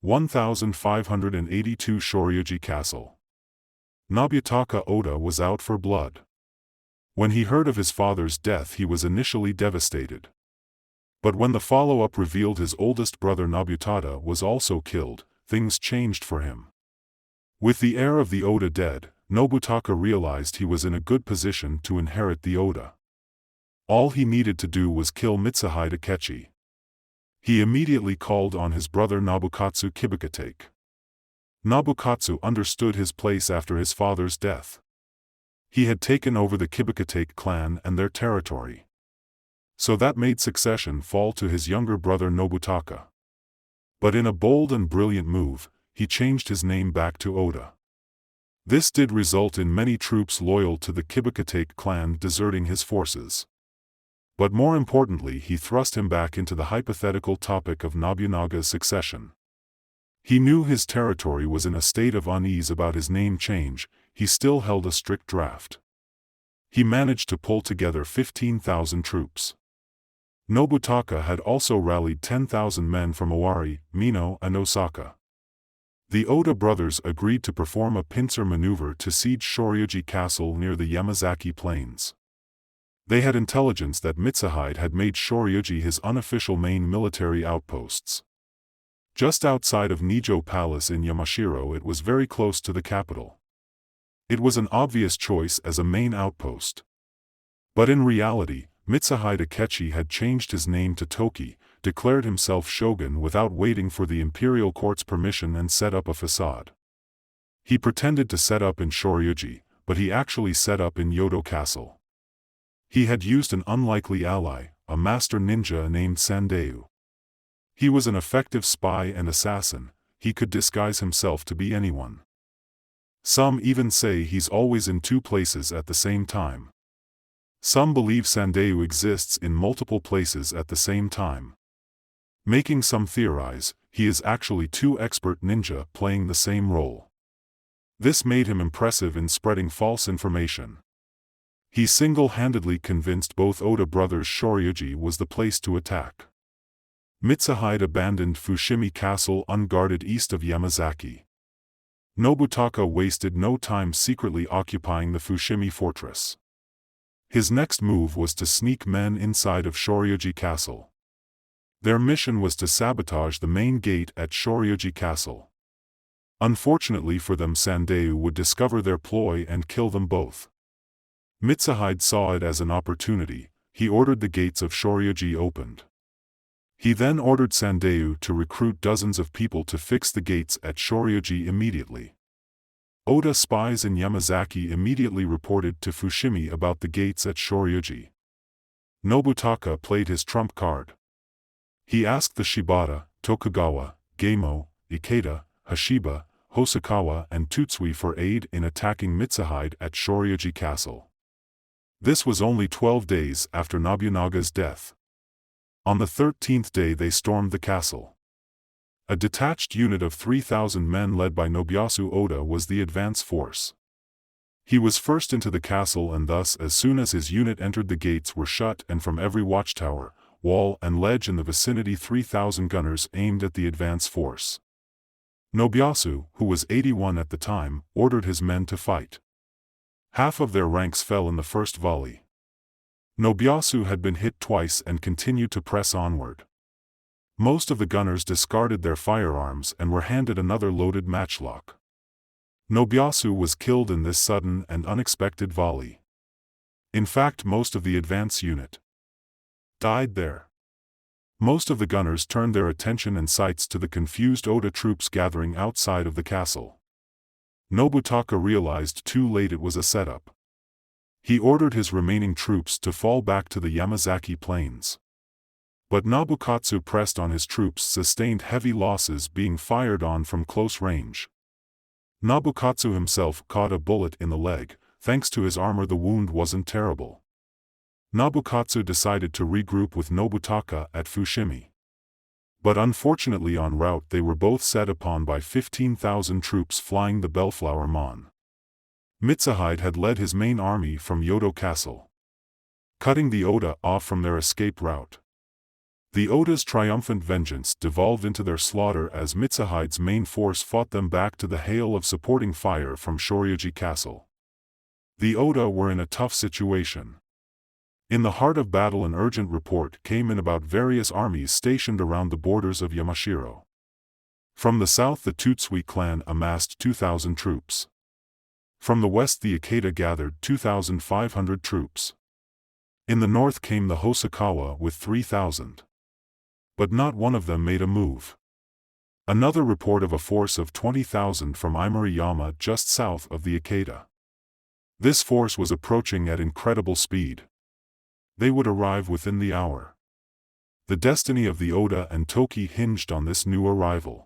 1582 Shoryuji Castle. Nobutaka Oda was out for blood. When he heard of his father's death, he was initially devastated. But when the follow-up revealed his oldest brother Nobutada was also killed, things changed for him. With the heir of the Oda dead, Nobutaka realized he was in a good position to inherit the Oda. All he needed to do was kill Mitsuhide Akechi. He immediately called on his brother Nobukatsu Kibikatake. Nobukatsu understood his place after his father's death. He had taken over the Kibikatake clan and their territory. So that made succession fall to his younger brother Nobutaka. But in a bold and brilliant move, he changed his name back to Oda. This did result in many troops loyal to the Kibikatake clan deserting his forces. But more importantly, he thrust him back into the hypothetical topic of Nobunaga's succession. He knew his territory was in a state of unease about his name change. He still held a strict draft. He managed to pull together 15,000 troops. Nobutaka had also rallied 10,000 men from Owari, Mino, and Osaka. The Oda brothers agreed to perform a pincer maneuver to siege Shoryuji Castle near the Yamazaki Plains. They had intelligence that Mitsuhide had made Shoryuji his unofficial main military outposts. Just outside of Nijo Palace in Yamashiro, it was very close to the capital. It was an obvious choice as a main outpost. But in reality, Mitsuhide Akechi had changed his name to Toki, declared himself shogun without waiting for the imperial court's permission, and set up a facade. He pretended to set up in Shoryuji, but he actually set up in Yodo Castle. He had used an unlikely ally, a master ninja named Sandeu. He was an effective spy and assassin. He could disguise himself to be anyone. Some even say he's always in two places at the same time. Some believe Sandeu exists in multiple places at the same time. Making some theorize, he is actually two expert ninja playing the same role. This made him impressive in spreading false information. He single-handedly convinced both Oda brothers Shoryuji was the place to attack. Mitsuhide abandoned Fushimi Castle unguarded east of Yamazaki. Nobutaka wasted no time secretly occupying the Fushimi fortress. His next move was to sneak men inside of Shoryuji Castle. Their mission was to sabotage the main gate at Shoryuji Castle. Unfortunately for them, Sandeu would discover their ploy and kill them both. Mitsuhide saw it as an opportunity. He ordered the gates of Shoryuji opened. He then ordered Sandeu to recruit dozens of people to fix the gates at Shoryuji immediately. Oda spies in Yamazaki immediately reported to Fushimi about the gates at Shoryuji. Nobutaka played his trump card. He asked the Shibata, Tokugawa, Geimo, Ikeda, Hashiba, Hosokawa and Tutsui for aid in attacking Mitsuhide at Shoryuji Castle. This was only 12 days after Nobunaga's death. On the 13th day they stormed the castle. A detached unit of 3,000 men led by Nobuyasu Oda was the advance force. He was first into the castle, and thus as soon as his unit entered, the gates were shut, and from every watchtower, wall and ledge in the vicinity 3,000 gunners aimed at the advance force. Nobuyasu, who was 81 at the time, ordered his men to fight. Half of their ranks fell in the first volley. Nobuyasu had been hit twice and continued to press onward. Most of the gunners discarded their firearms and were handed another loaded matchlock. Nobuyasu was killed in this sudden and unexpected volley. In fact, most of the advance unit died there. Most of the gunners turned their attention and sights to the confused Oda troops gathering outside of the castle. Nobutaka realized too late it was a setup. He ordered his remaining troops to fall back to the Yamazaki Plains. But Nobukatsu pressed on his troops, sustained heavy losses being fired on from close range. Nobukatsu himself caught a bullet in the leg. Thanks to his armor, the wound wasn't terrible. Nobukatsu decided to regroup with Nobutaka at Fushimi. But unfortunately en route they were both set upon by 15,000 troops flying the Bellflower Mon. Mitsuhide had led his main army from Yodo Castle, cutting the Oda off from their escape route. The Oda's triumphant vengeance devolved into their slaughter as Mitsuhide's main force fought them back to the hail of supporting fire from Shoryuji Castle. The Oda were in a tough situation. In the heart of battle an urgent report came in about various armies stationed around the borders of Yamashiro. From the south the Tutsui clan amassed 2,000 troops. From the west the Ikeda gathered 2,500 troops. In the north came the Hosokawa with 3,000. But not one of them made a move. Another report of a force of 20,000 from Imariyama just south of the Ikeda. This force was approaching at incredible speed. They would arrive within the hour. The destiny of the Oda and Toki hinged on this new arrival.